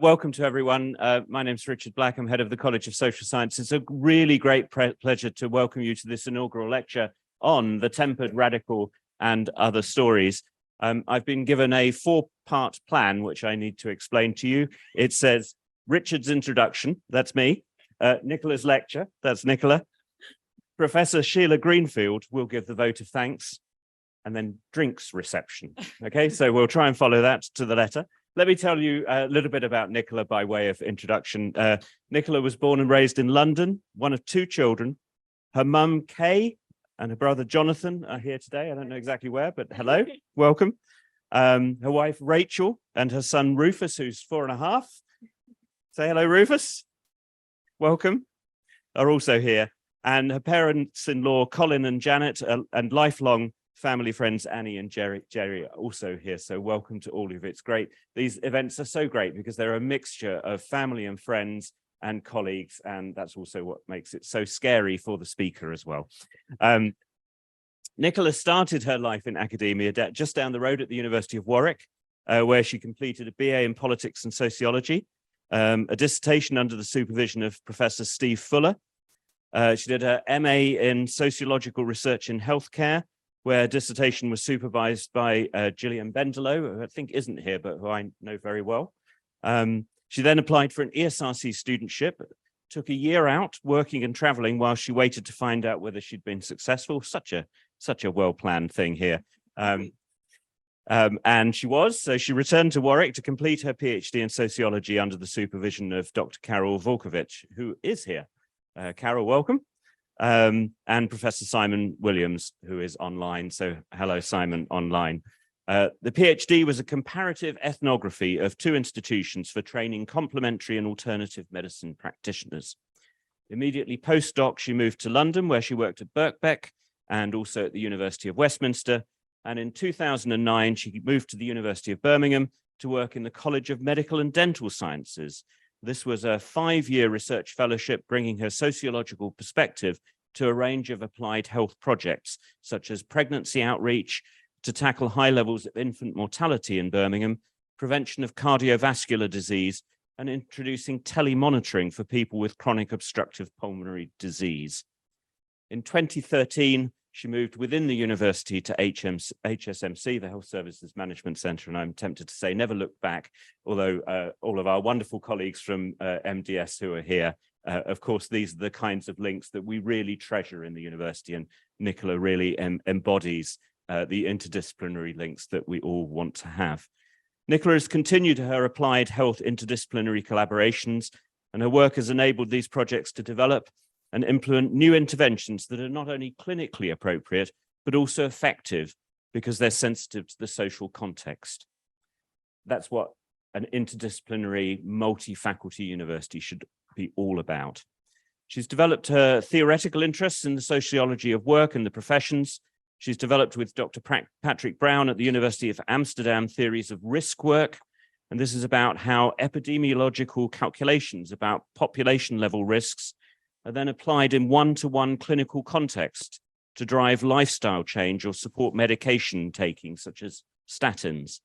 welcome to everyone. My name's Richard Black. I'm head of the College of Social Science. It's a really great pleasure to welcome you to this inaugural lecture on the tempered, radical, and other stories. I've been given a four-part plan, which I need to explain to you. It says Richard's introduction, that's me. Nicola's lecture, that's Nicola. Professor Sheila Greenfield will give the vote of thanks, and then drinks reception. Okay, so we'll try and follow that to the letter. Let me tell you a little bit about Nicola by way of introduction. Nicola was born and raised in London, one of two children. Her mum, Kay, and her brother, Jonathan, are here today. I don't know exactly where, but hello, welcome. Her wife, Rachel, and her son, Rufus, who's 4.5. Say hello, Rufus. Welcome. Are also here. And her parents-in-law, Colin and Janet, and lifelong family friends, Annie and Jerry are also here. So welcome to all of you. It's great. These events are so great because they're a mixture of family and friends and colleagues. And that's also what makes it so scary for the speaker as well. Nicola started her life in academia just down the road at the University of Warwick, where she completed a BA in politics and sociology, a dissertation under the supervision of Professor Steve Fuller. She did her MA in sociological research in healthcare, where dissertation was supervised by Gillian Bendelow, who I think isn't here, but who I know very well. She then applied for an ESRC studentship, took a year out working and traveling while she waited to find out whether she'd been successful. Such a well-planned thing here. And she was, so she returned to Warwick to complete her PhD in sociology under the supervision of Dr. Carol Volkovich, who is here. Carol, welcome. And Professor Simon Williams, who is online. So hello, Simon, online. The PhD was a comparative ethnography of two institutions for training complementary and alternative medicine practitioners. Immediately post-doc, she moved to London, where she worked at Birkbeck and also at the University of Westminster. And in 2009, she moved to the University of Birmingham to work in the College of Medical and Dental Sciences. This was a 5-year research fellowship, bringing her sociological perspective to a range of applied health projects, such as pregnancy outreach, to tackle high levels of infant mortality in Birmingham, prevention of cardiovascular disease, and introducing telemonitoring for people with chronic obstructive pulmonary disease. In 2013, she moved within the university to HSMC, the Health Services Management Centre, and I'm tempted to say never looked back, although all of our wonderful colleagues from MDS who are here, of course, these are the kinds of links that we really treasure in the university, and Nicola really embodies the interdisciplinary links that we all want to have. Nicola has continued her applied health interdisciplinary collaborations, and her work has enabled these projects to develop and implement new interventions that are not only clinically appropriate, but also effective because they're sensitive to the social context. That's what an interdisciplinary, multi-faculty university should be all about. She's developed her theoretical interests in the sociology of work and the professions. She's developed with Dr. Patrick Brown at the University of Amsterdam theories of risk work. And this is about how epidemiological calculations about population level risks are then applied in one-to-one clinical context to drive lifestyle change or support medication taking, such as statins.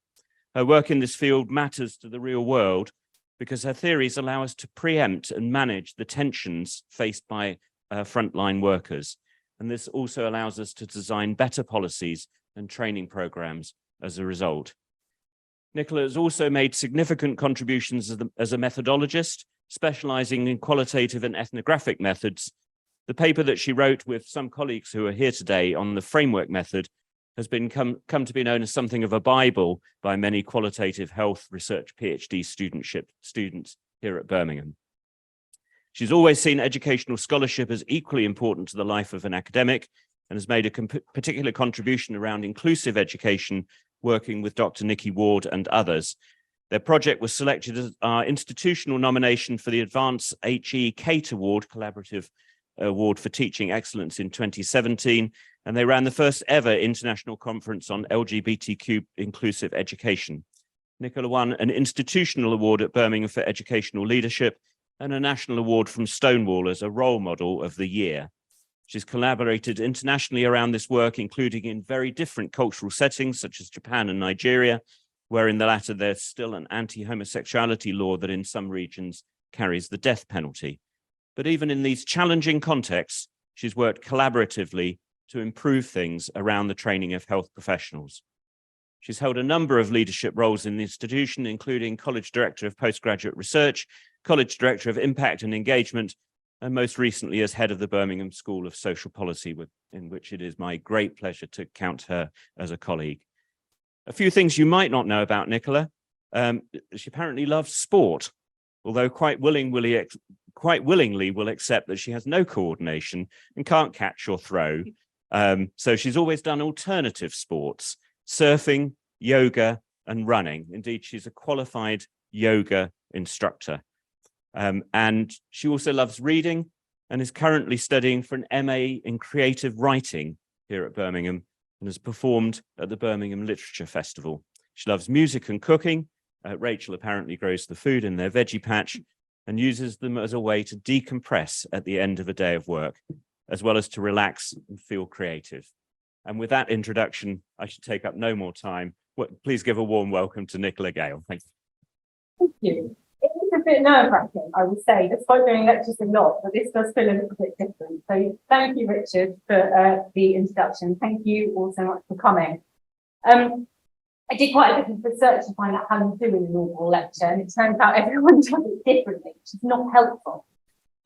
Her work in this field matters to the real world because her theories allow us to preempt and manage the tensions faced by frontline workers. And this also allows us to design better policies and training programs as a result. Nicola has also made significant contributions as a methodologist, specializing in qualitative and ethnographic methods. The paper that she wrote with some colleagues who are here today on the framework method has come to be known as something of a Bible by many qualitative health research PhD students here at Birmingham. She's always seen educational scholarship as equally important to the life of an academic and has made a particular contribution around inclusive education, working with Dr. Nikki Ward and others. Their project was selected as our institutional nomination for the Advanced HE Kate Award, Collaborative Award for Teaching Excellence in 2017, and they ran the first ever international conference on LGBTQ inclusive education. Nicola won an institutional award at Birmingham for educational leadership and a national award from Stonewall as a role model of the year. She's collaborated internationally around this work, including in very different cultural settings, such as Japan and Nigeria, where in the latter there's still an anti-homosexuality law that in some regions carries the death penalty. But even in these challenging contexts, she's worked collaboratively to improve things around the training of health professionals. She's held a number of leadership roles in the institution, including College Director of Postgraduate Research, College Director of Impact and Engagement, and most recently as head of the Birmingham School of Social Policy, in which it is my great pleasure to count her as a colleague. A few things you might not know about Nicola. She apparently loves sport, although quite willingly will accept that she has no coordination and can't catch or throw. So she's always done alternative sports, surfing, yoga, and running. Indeed, she's a qualified yoga instructor. And she also loves reading and is currently studying for an MA in creative writing here at Birmingham and has performed at the Birmingham Literature Festival. She loves music and cooking. Rachel apparently grows the food in their veggie patch and uses them as a way to decompress at the end of a day of work, as well as to relax and feel creative. And with that introduction, I should take up no more time. Please give a warm welcome to Nicola Gale. Thank you. Thank you. It is a bit nerve-wracking, I would say, despite doing lectures a lot, but this does feel a little bit different. So thank you, Richard, for the introduction. Thank you all so much for coming. I did quite a bit of research to find out how you do an inaugural lecture, and it turns out everyone does it differently, which is not helpful.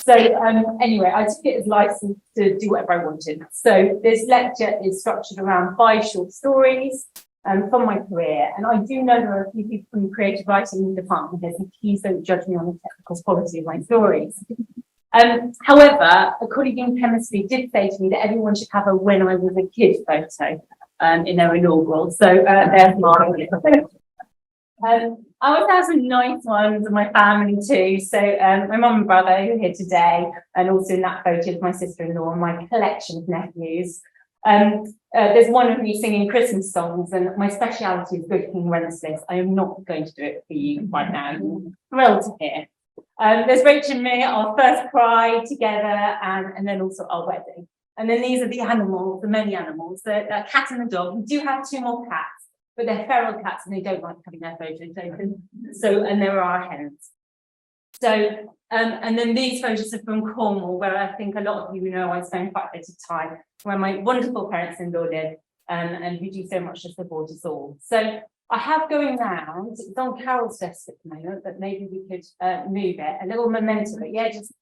So anyway, I took it as license to do whatever I wanted. So this lecture is structured around 5 short stories from my career. And I do know there are a few people from creative writing in the department here, so please don't judge me on the technical quality of my stories. However, a colleague in chemistry did say to me that everyone should have a when I was a kid photo in their inaugural. So there's mine. I always have some nice ones with my family too. So my mum and brother who are here today, and also in that photo is my sister-in-law and my collection of nephews. There's one of me singing Christmas songs, and my speciality is Good King Wenceslas. I am not going to do it for you right now. I'm thrilled to hear. There's Rachel and me, our first cry together, and then also our wedding. And then these are the animals, the many animals, the cat and the dog. We do have 2 more cats, but they're feral cats and they don't like having their photos taken. So, and there are our hens. So, and then these photos are from Cornwall, where I think a lot of you know I spend quite a bit of time, where my wonderful parents-in-law live, and who do so much to support us all. So I have going round, it's on Carol's desk at the moment, but maybe we could move it, a little memento, but yeah, just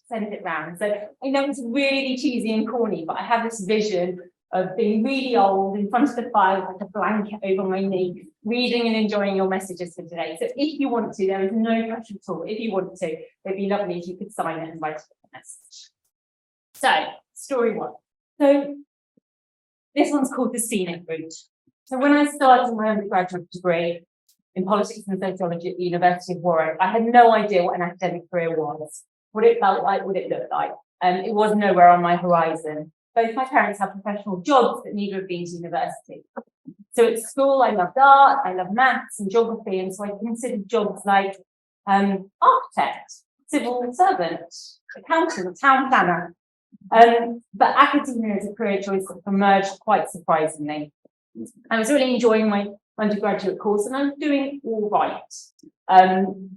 send it round. So I know it's really cheesy and corny, but I have this vision of being really old in front of the fire with like a blanket over my knee, reading and enjoying your messages for today. So if you want to, there is no pressure at all. If you want to, it'd be lovely if you could sign it and write a message. So, story 1. So this one's called The Scenic Route. So when I started my undergraduate degree in politics and sociology at the University of Warwick, I had no idea what an academic career was, what it felt like, what it looked like. And it was nowhere on my horizon. Both my parents have professional jobs, but neither have been to university. So at school, I loved art, I loved maths and geography, and so I considered jobs like architect, civil servant, accountant, town planner. But academia as a career choice emerged quite surprisingly. I was really enjoying my undergraduate course, and I was doing all right.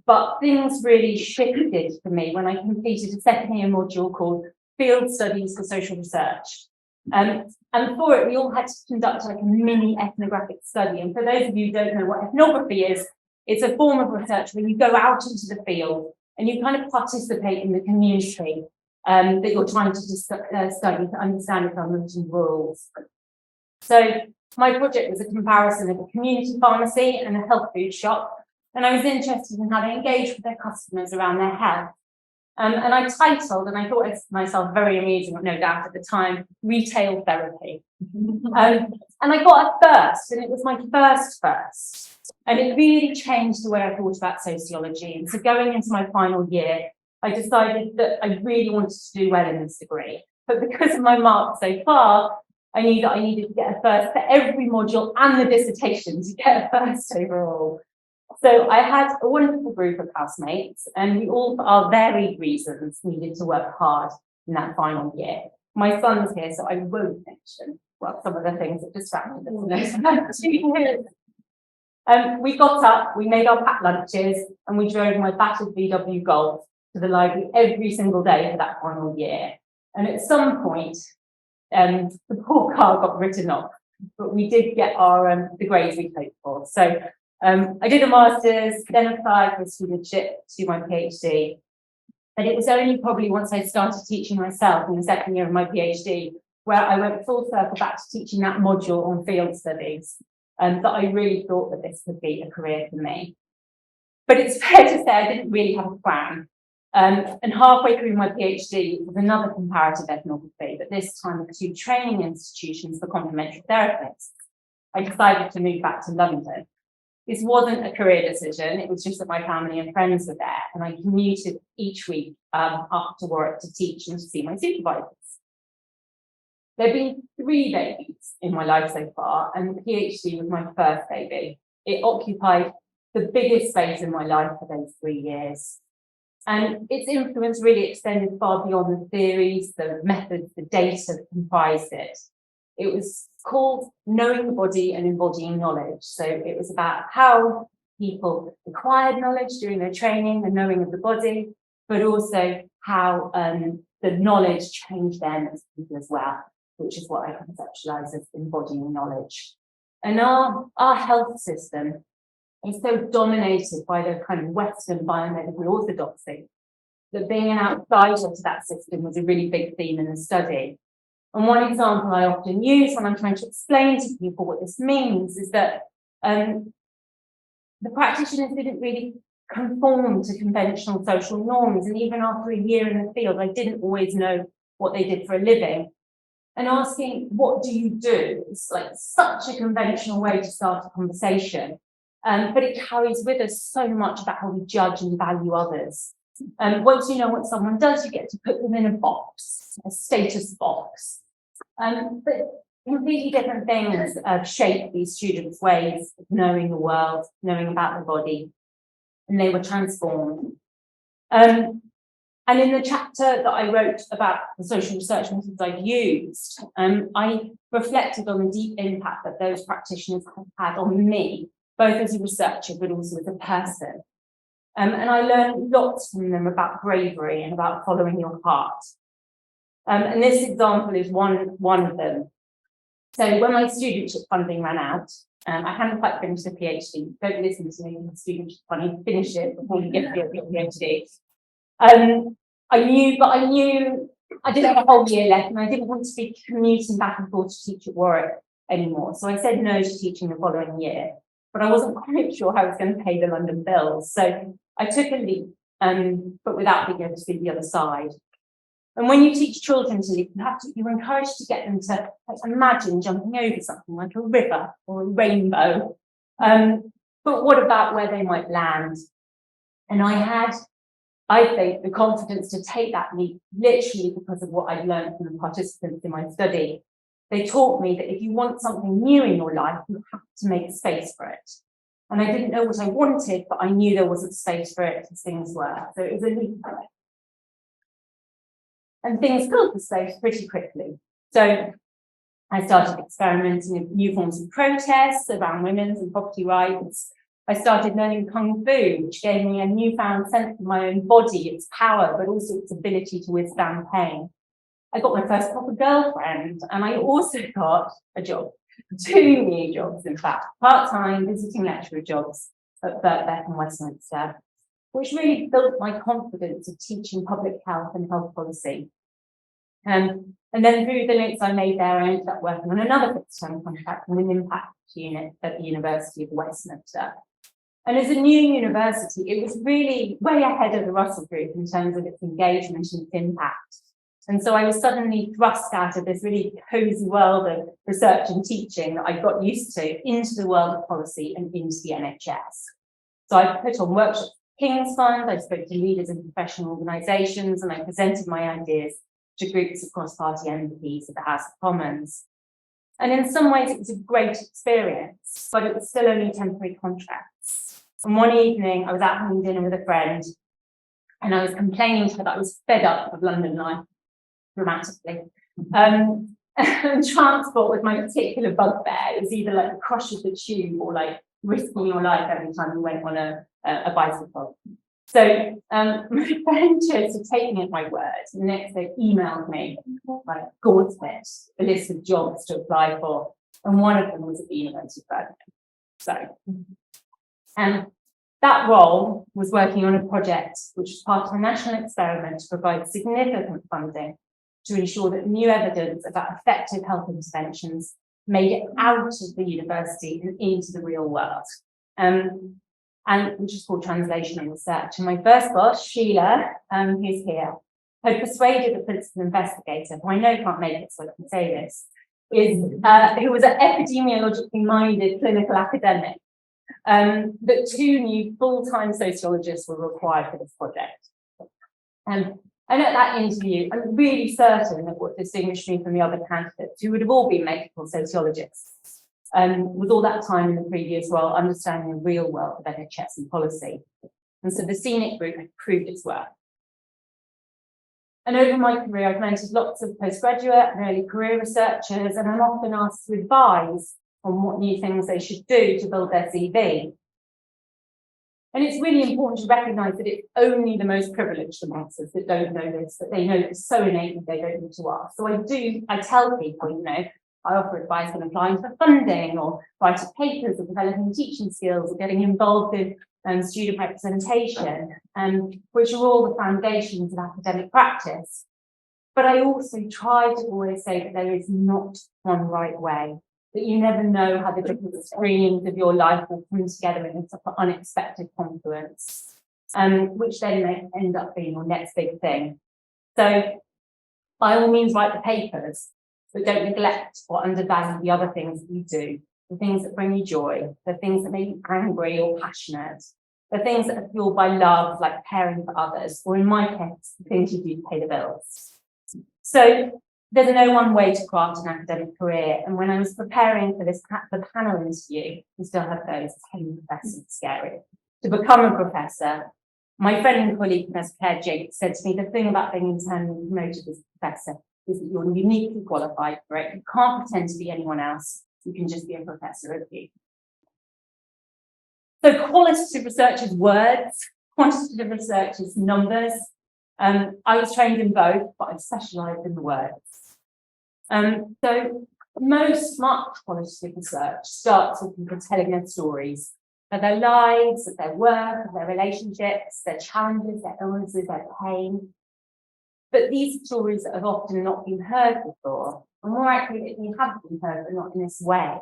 But things really shifted for me when I completed a 2nd year module called Field Studies for Social Research. And for it, we all had to conduct like a mini ethnographic study. And for those of you who don't know what ethnography is, it's a form of research where you go out into the field and you kind of participate in the community that you're trying to study to understand its urban and rurals. So my project was a comparison of a community pharmacy and a health food shop. And I was interested in how they engage with their customers around their health. And I titled, and I thought it myself very amusing, no doubt at the time, Retail Therapy. And I got a first, and it was my first. And it really changed the way I thought about sociology. And so going into my final year, I decided that I really wanted to do well in this degree. But because of my marks so far, I knew that I needed to get a first for every module and the dissertation to get a first overall. So I had a wonderful group of housemates, and we all, for our varied reasons, needed to work hard in that final year. My son's here, so I won't mention some of the things that distracted us in those 2 years. We got up, we made our packed lunches, and we drove my battered VW Golf to the library every single day for that final year. And at some point, the poor car got written off, but we did get our the grades we hoped for. So I did a master's, then applied for a studentship to my PhD. But it was only probably once I started teaching myself in the second year of my PhD, where I went full circle back to teaching that module on field studies, that I really thought that this could be a career for me. But it's fair to say I didn't really have a plan. And halfway through my PhD, it was another comparative ethnography, but this time with 2 training institutions for complementary therapists. I decided to move back to London. This wasn't a career decision, it was just that my family and friends were there, and I commuted each week up to Warwick to teach and to see my supervisors. There have been 3 babies in my life so far, and the PhD was my first baby. It occupied the biggest space in my life for those 3 years. And its influence really extended far beyond the theories, the methods, the data that comprised it. It was called Knowing the Body and Embodying Knowledge. So it was about how people acquired knowledge during their training and knowing of the body, but also how the knowledge changed them as people as well, which is what I conceptualize as embodying knowledge. And our health system is so dominated by the kind of Western biomedical orthodoxy that being an outsider to that system was a really big theme in the study. And one example I often use when I'm trying to explain to people what this means is that the practitioners didn't really conform to conventional social norms. And even after a year in the field, I didn't always know what they did for a living. And asking, what do you do? It's like such a conventional way to start a conversation. But it carries with us so much about how we judge and value others. Once you know what someone does, you get to put them in a box, a status box. But completely different things shape these students' ways of knowing the world, knowing about the body, and they were transformed. And in the chapter that I wrote about the social research methods I've used, I reflected on the deep impact that those practitioners have had on me, both as a researcher, but also as a person. And I learned lots from them about bravery and about following your heart. And this example is one of them. So when my studentship funding ran out, I hadn't quite finished the PhD. Don't listen to me, studentship funding, finish it before you get to your PhD. I knew I didn't have a whole year left, and I didn't want to be commuting back and forth to teach at Warwick anymore. So I said no to teaching the following year, but I wasn't quite sure how I was going to pay the London bills. So I took a leap, but without being able to see the other side. And when you teach children to leap, you're encouraged to get them to imagine jumping over something like a river or a rainbow. But what about where they might land? And I think, the confidence to take that leap literally because of what I'd learned from the participants in my study. They taught me that if you want something new in your life, you have to make space for it. And I didn't know what I wanted, but I knew there wasn't space for it as things were. So it was a leap for it. And things filled the space pretty quickly. So I started experimenting with new forms of protests around women's and property rights. I started learning Kung Fu, which gave me a newfound sense of my own body, its power, but also its ability to withstand pain. I got my first proper girlfriend, and I also got a job, 2 new jobs, in fact, part-time visiting lecturer jobs at Birkbeck and Westminster, which really built my confidence of teaching public health and health policy. And then through the links I made there, I ended up working on another fixed-term contract in an impact unit at the University of Westminster. And as a new university, it was really way ahead of the Russell Group in terms of its engagement and its impact. And so I was suddenly thrust out of this really cozy world of research and teaching that I got used to into the world of policy and into the NHS. So I put on workshops at King's Fund, I spoke to leaders in professional organisations, and I presented my ideas to groups of cross-party MPs at the House of Commons. And in some ways, it was a great experience, but it was still only temporary contracts. And one evening, I was out having dinner with a friend, and I was complaining to her that I was fed up of London life, dramatically. And transport was my particular bugbear. It was either like the crush of the tube or like risking your life every time you went on a bicycle. So my friend chose to take me at my word. The next day emailed me like gauntlet, a list of jobs to apply for, and one of them was at the University of Birmingham. So, that role was working on a project which was part of a national experiment to provide significant funding to ensure that new evidence about effective health interventions made it out of the university and into the real world. And which is called translational research. And my first boss, Sheila, who's here, had persuaded the principal investigator, who I know can't make it, so I can say this, who was an epidemiologically minded clinical academic, that 2 new full-time sociologists were required for this project. And at that interview, I'm really certain that what distinguished me from the other candidates, who would have all been medical sociologists, with all that time in the previous role, understanding the real world of NHS and policy. And so the scenic group had proved its worth. And over my career, I've mentored lots of postgraduate and early career researchers, and I'm often asked to advise on what new things they should do to build their CV. And it's really important to recognise that it's only the most privileged amongst us that don't know this, that they know it's so innately they don't need to ask. So I tell people, I offer advice on applying for funding or writing papers or developing teaching skills or getting involved in student representation, which are all the foundations of academic practice. But I also try to always say that there is not one right way, that you never know how the different streams of your life will come together in such an unexpected confluence, which then may end up being your next big thing. So by all means, write the papers, but don't neglect or undervalue the other things that you do, the things that bring you joy, the things that make you angry or passionate, the things that are fueled by love, like caring for others, or in my case, the things you do to pay the bills. So there's no one way to craft an academic career. And when I was preparing for the panel interview, we still have those, becoming professor, it's scary. To become a professor, my friend and colleague, Professor Claire Jakes, said to me, the thing about being internally promoted as a professor is that you're uniquely qualified for it. You can't pretend to be anyone else. You can just be a professor of you. So qualitative research is words, quantitative research is numbers. I was trained in both, but I specialised in the words. So much qualitative research starts with people telling their stories of their lives, of their work, of their relationships, their challenges, their illnesses, their pain. But these stories have often not been heard before, or more accurately, they have been heard, but not in this way.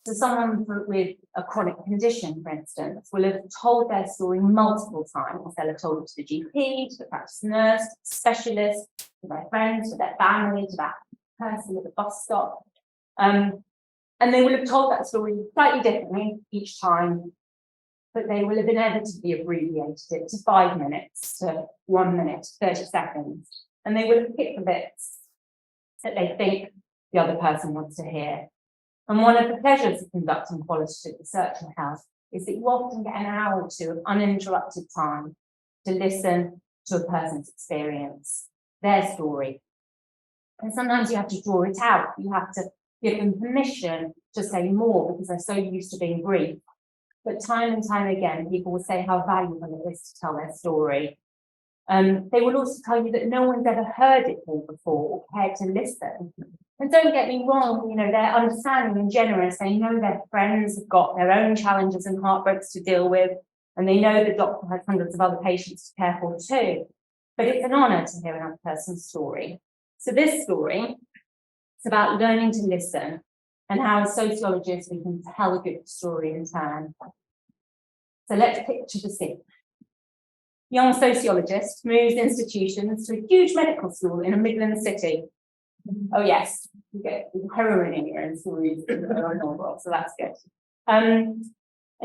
So someone with a chronic condition, for instance, will have told their story multiple times. They'll have told it to the GP, to the practice nurse, to the specialist, to their friends, to their family, to that person at the bus stop. And they will have told that story slightly differently each time, but they will have inevitably abbreviated it to 5 minutes, to 1 minute, 30 seconds. And they will have picked the bits that they think the other person wants to hear. And one of the pleasures of conducting qualitative research in health is that you often get an hour or 2 of uninterrupted time to listen to a person's experience, their story. And sometimes you have to draw it out. You have to give them permission to say more because they're so used to being brief. But time and time again, people will say how valuable it is to tell their story. They will also tell you that no one's ever heard it all before or cared to listen. And don't get me wrong, they're understanding and generous. They know their friends have got their own challenges and heartbreaks to deal with, and they know the doctor has hundreds of other patients to care for too. But it's an honour to hear another person's story. So this story is about learning to listen and how as sociologists we can tell a good story in turn. So let's picture the scene. Young sociologist moves institutions to a huge medical school in a Midland city. Oh yes, you get heroin in here and stories are normal, so that's good. And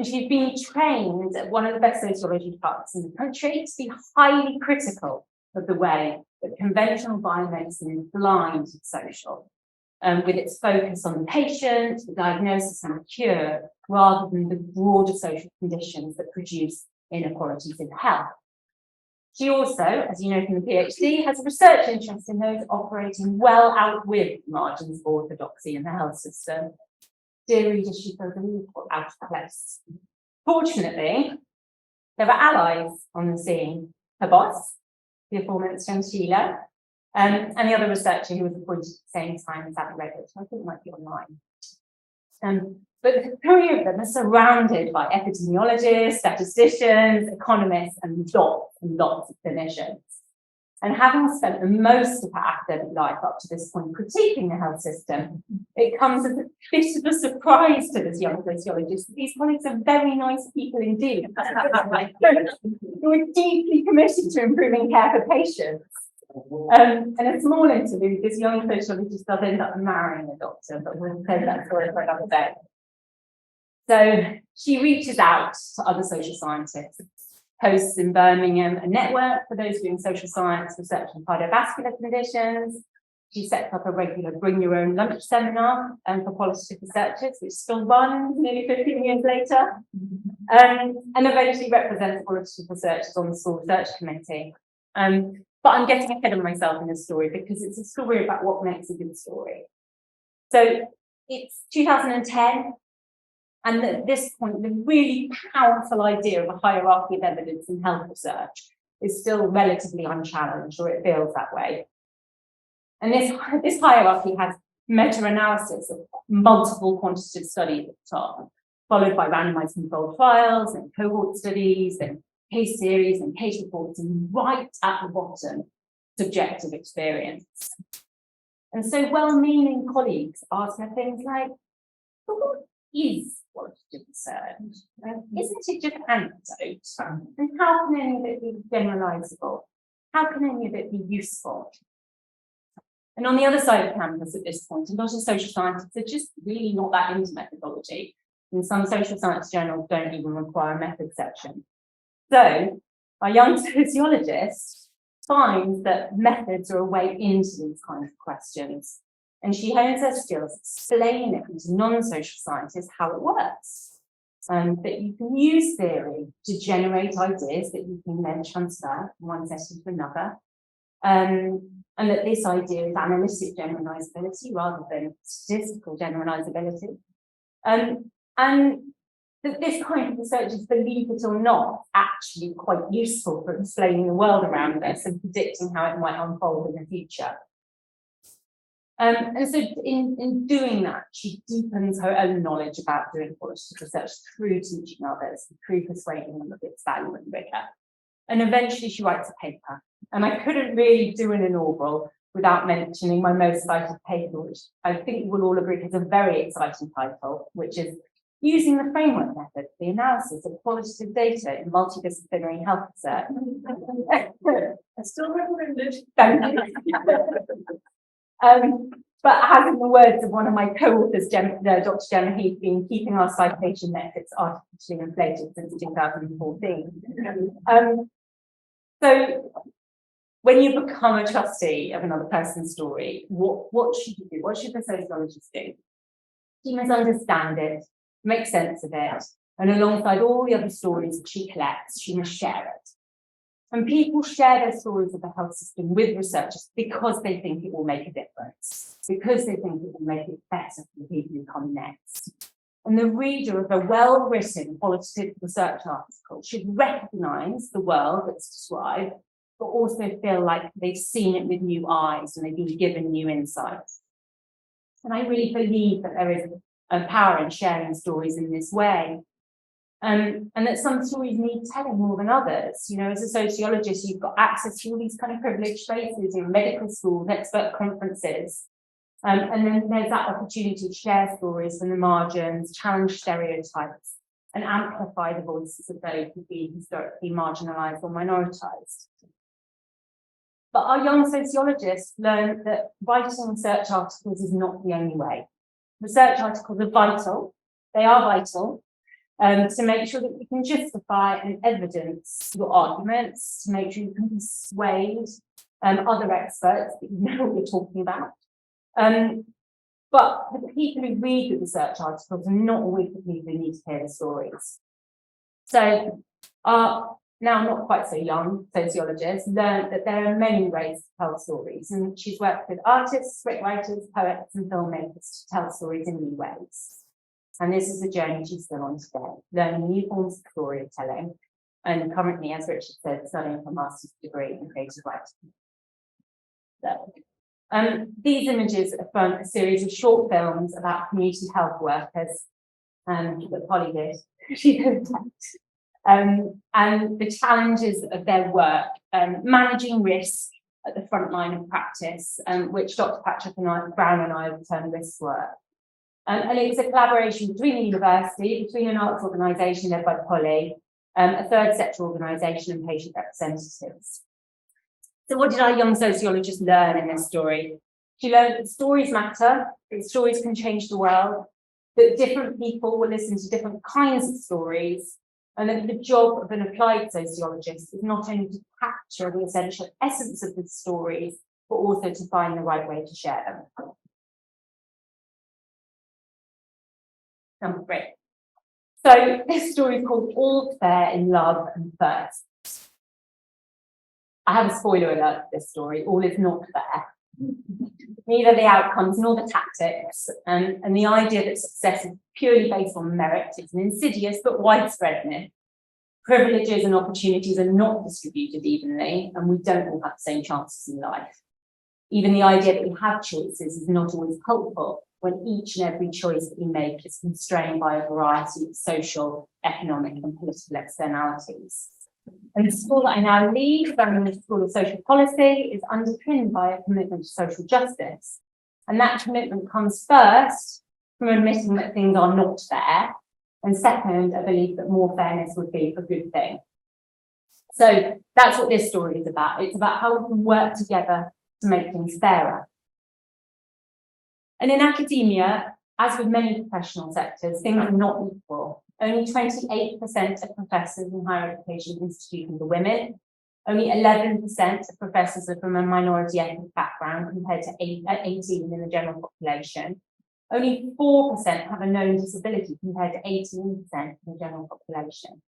she's been trained at one of the best sociology departments in the country to be highly critical of the way that conventional biomedicine is blind to social, with its focus on the patient, the diagnosis and the cure, rather than the broader social conditions that produce inequalities in health. She also, as you know from the PhD, has a research interest in those operating well out with the margins of orthodoxy in the health system. dear reader, she feels a little out of place. Fortunately, there were allies on the scene. Her boss, the aforementioned Sheila, and the other researcher who was appointed at the same time as Abby Redwood, who I think might be online. But the three of them are surrounded by epidemiologists, statisticians, economists, and lots of clinicians. And having spent the most of her academic life up to this point critiquing the health system, it comes as a bit of a surprise to this young sociologist that these colleagues are very nice people indeed, who are deeply committed to improving care for patients. And a small interlude, this young sociologist does end up marrying a doctor, but we'll save that story for another day. So she reaches out to other social scientists, hosts in Birmingham a network for those doing social science research on cardiovascular conditions. She sets up a regular bring your own lunch seminar for qualitative researchers, which still runs nearly 15 years later, and eventually represents qualitative researchers on the school research committee. But I'm getting ahead of myself in this story because it's a story about what makes a good story. So it's 2010. And at this point, the really powerful idea of a hierarchy of evidence in health research is still relatively unchallenged, or it feels that way. And this hierarchy has meta-analysis of multiple quantitative studies at the top, followed by randomized controlled trials and cohort studies and case series and case reports, and right at the bottom, subjective experience. And so well-meaning colleagues ask her things like, well, what is qualitative research? Isn't it just anecdote? And how can any of it be generalizable? How can any of it be useful? And on the other side of campus at this point, a lot of social scientists are just really not that into methodology. And some social science journals don't even require a method section. So our young sociologist finds that methods are a way into these kinds of questions. And she hones her skills explaining to non-social scientists how it works. That you can use theory to generate ideas that you can then transfer from one session to another. And that this idea is analytic generalizability rather than statistical generalizability. And that this kind of research is, believe it or not, actually quite useful for explaining the world around us and predicting how it might unfold in the future. And so in doing that, she deepens her own knowledge about doing qualitative research through teaching others, through persuading them of its value and rigor. And eventually she writes a paper. And I couldn't really do an inaugural without mentioning my most cited paper, which I think we'll all agree has a very exciting title, which is Using the Framework Method for the Analysis of Qualitative Data in Multidisciplinary Health Research. I still recommend it. Thank you. But as in the words of one of my co-authors, Dr. Gemma Heath, been keeping our citation metrics artificially inflated since 2014. So when you become a trustee of another person's story, what should you do? What should the sociologist do? She must understand it, make sense of it, and alongside all the other stories that she collects, she must share it. And people share their stories of the health system with researchers because they think it will make a difference, because they think it will make it better for the people who come next. And the reader of a well-written qualitative research article should recognise the world that's described, but also feel like they've seen it with new eyes and they've been given new insights. And I really believe that there is a power in sharing stories in this way. And that some stories need telling more than others. You know, as a sociologist, you've got access to all these kind of privileged spaces in medical schools, expert conferences. And then there's that opportunity to share stories from the margins, challenge stereotypes, and amplify the voices of those who've been historically marginalised or minoritized. But our young sociologists learned that writing research articles is not the only way. Research articles are vital. They are vital to make sure that you can justify and evidence your arguments, to make sure you can persuade other experts that you know what you're talking about. But the people who read the research articles are not always the people who need to hear the stories. So our now not quite so young sociologists learned that there are many ways to tell stories, and she's worked with artists, scriptwriters, poets, and filmmakers to tell stories in new ways. And this is a journey she's still on today, learning new forms of storytelling, and currently, as Richard said, studying for a master's degree in creative writing. So, these images are from a series of short films about community health workers that Polly did. She did. And the challenges of their work, managing risk at the front line of practice, which Dr. Patrick Brown and I have termed risk work. And it was a collaboration between the university, between an arts organisation led by Polly, a third sector organisation and patient representatives. So what did our young sociologist learn in this story? She learned that stories matter, that stories can change the world, that different people will listen to different kinds of stories, and that the job of an applied sociologist is not only to capture the essential essence of the stories, but also to find the right way to share them. Number 3. So this story is called All Fair in Love and Firsts. I have a spoiler alert for this story. All is not fair. Neither the outcomes nor the tactics, and the idea that success is purely based on merit is an insidious but widespread myth. Privileges and opportunities are not distributed evenly, and we don't all have the same chances in life. Even the idea that we have choices is not always helpful when each and every choice that we make is constrained by a variety of social, economic, and political externalities. And the school that I now lead, the School of Social Policy, is underpinned by a commitment to social justice. And that commitment comes first from admitting that things are not fair, and second, a belief that more fairness would be a good thing. So that's what this story is about. It's about how we can work together to make things fairer. And in academia, as with many professional sectors, things are not equal. Only 28% of professors in higher education institutions are women. Only 11% of professors are from a minority ethnic background compared to 18% in the general population. Only 4% have a known disability compared to 18% in the general population.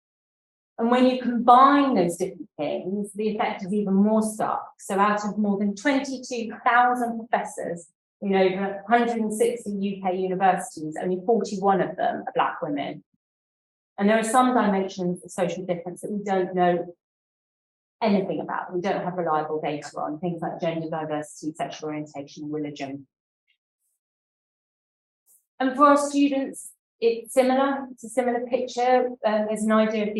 And when you combine those different things, the effect is even more stark. So out of more than 22,000 professors in over 160 UK universities, only 41 of them are Black women. And there are some dimensions of social difference that we don't know anything about. We don't have reliable data on, things like gender diversity, sexual orientation, religion. And for our students, it's similar. It's a similar picture. There's an idea of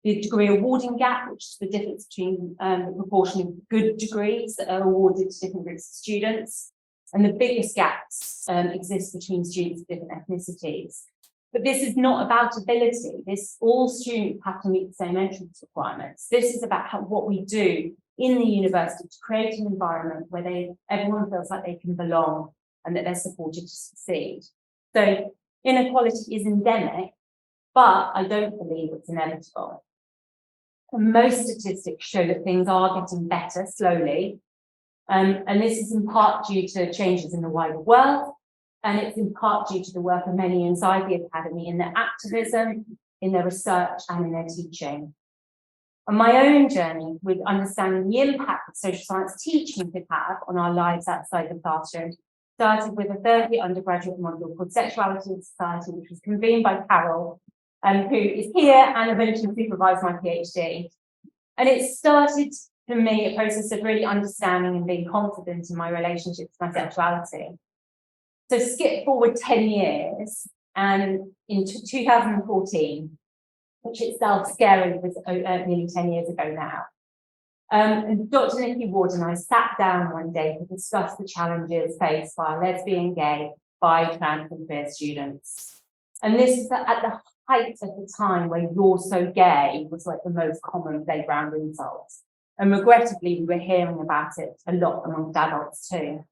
the degree awarding gap, which is the difference between the proportion of good degrees that are awarded to different groups of students. And the biggest gaps exist between students of different ethnicities. But this is not about ability. All students have to meet the same entrance requirements. This is about what we do in the university to create an environment where everyone feels like they can belong and that they're supported to succeed. So inequality is endemic, but I don't believe it's inevitable. And most statistics show that things are getting better slowly. And this is in part due to changes in the wider world. And it's in part due to the work of many inside the academy in their activism, in their research, and in their teaching. And my own journey with understanding the impact that social science teaching could have on our lives outside the classroom started with a third-year undergraduate module called Sexuality and Society, which was convened by Carol, who is here and eventually supervised my PhD. And it started for me a process of really understanding and being confident in my relationship to my sexuality. So skip forward 10 years, and in 2014, which itself scarily was nearly 10 years ago now, and Dr. Nicola Ward and I sat down one day to discuss the challenges faced by lesbian, gay, bi, trans, and queer students. And this is at the height of the time when "you're so gay" was like the most common playground insult. And regrettably, we were hearing about it a lot amongst adults too.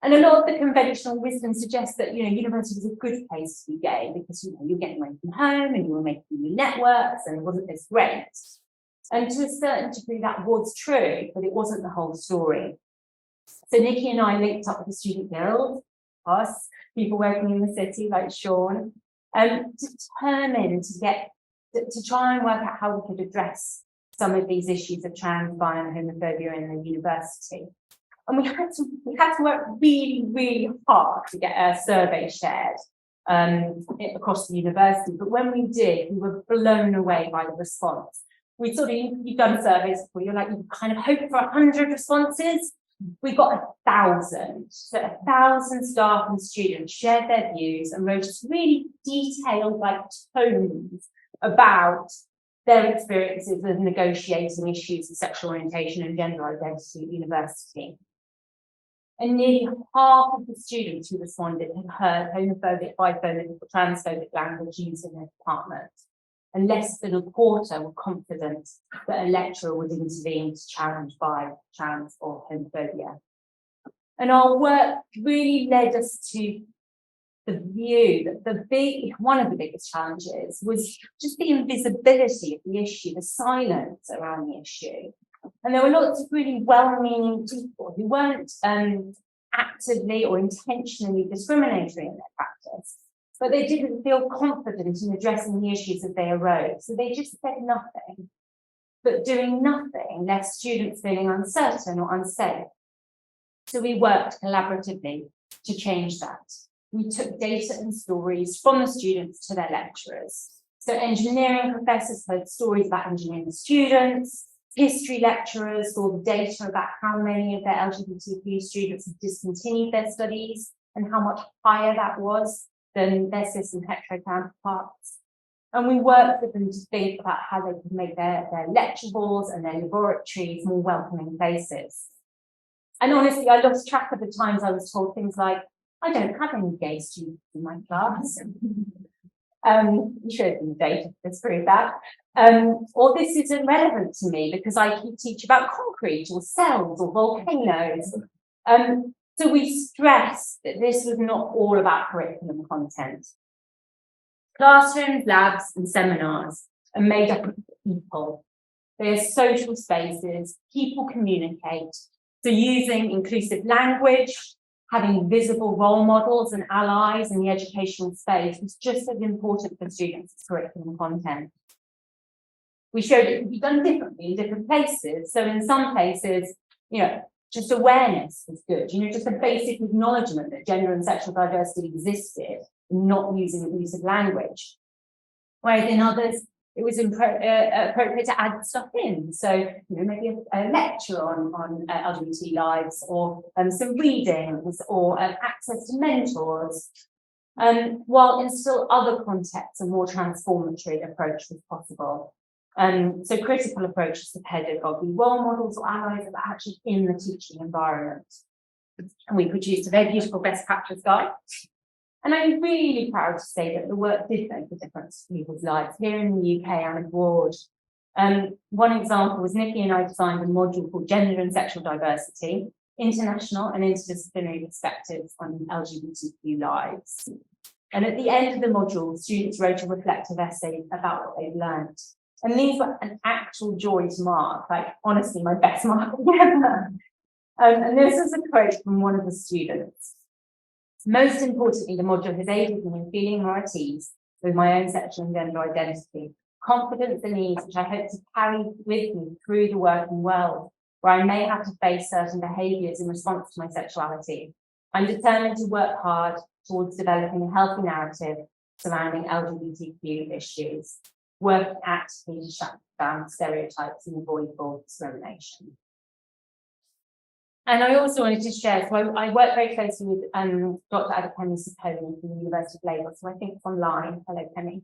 And a lot of the conventional wisdom suggests that, university is a good place to be gay because, you're getting away from home and you were making new networks and wasn't this great. And to a certain degree, that was true, but it wasn't the whole story. So Nikki and I linked up with the Student Guild, us, people working in the city like Sean, determined to try and work out how we could address some of these issues of trans, bi, and homophobia in the university. And we had to work really, really hard to get a survey shared. across the university. But when we did, we were blown away by the response. We sort of, you've done surveys before, you're like, you kind of hope for 100 responses. We got 1,000. So 1,000 staff and students shared their views and wrote just really detailed like tomes about their experiences of negotiating issues of sexual orientation and gender identity at university. And nearly half of the students who responded had heard homophobic, biphobic, or transphobic language used in their department. And less than a quarter were confident that a lecturer would intervene to challenge bi, trans, or homophobia. And our work really led us to the view that one of the biggest challenges was just the invisibility of the issue, the silence around the issue. And there were lots of really well-meaning people who weren't actively or intentionally discriminatory in their practice, but they didn't feel confident in addressing the issues as they arose. So they just said nothing. But doing nothing left students feeling uncertain or unsafe. So we worked collaboratively to change that. We took data and stories from the students to their lecturers. So engineering professors heard stories about engineering students, history lecturers saw the data about how many of their LGBTQ students had discontinued their studies and how much higher that was than their cis and hetero counterparts. And we worked with them to think about how they could make their lecture halls and their laboratories more welcoming places. And honestly, I lost track of the times I was told things like, I don't have any gay students in my class. You should have been data to prove that. Or this isn't relevant to me because I teach about concrete or cells or volcanoes. So we stressed that this was not all about curriculum content. Classrooms, labs, and seminars are made up of people. They are social spaces, people communicate. So using inclusive language, having visible role models and allies in the educational space is just as important for students as curriculum content. We showed it could be done differently in different places. So in some places, just awareness was good, just a basic acknowledgement that gender and sexual diversity existed, not using abusive language. Whereas in others, it was appropriate to add stuff in. So, maybe a lecture on LGBT lives, or some readings, or access to mentors. While in still other contexts, a more transformatory approach was possible. So critical approaches to pedagogy, role models or allies that are actually in the teaching environment. And we produced a very beautiful best practice guide. And I'm really proud to say that the work did make a difference to people's lives here in the UK and abroad. One example was Nikki and I designed a module called Gender and Sexual Diversity, International and Interdisciplinary Perspectives on LGBTQ Lives. And at the end of the module, students wrote a reflective essay about what they've learned. And these were an actual joy to mark, like honestly, my best mark ever. And this is a quote from one of the students. Most importantly, the module has aided me in feeling more at ease with my own sexual and gender identity, confidence and ease, which I hope to carry with me through the working world, where I may have to face certain behaviours in response to my sexuality. I'm determined to work hard towards developing a healthy narrative surrounding LGBTQ issues, working actively to shut down stereotypes and avoid bold discrimination. And I also wanted to share, so I work very closely with Dr. Adepemi Saponi from the University of Lagos, so I think it's online. Hello, Penny.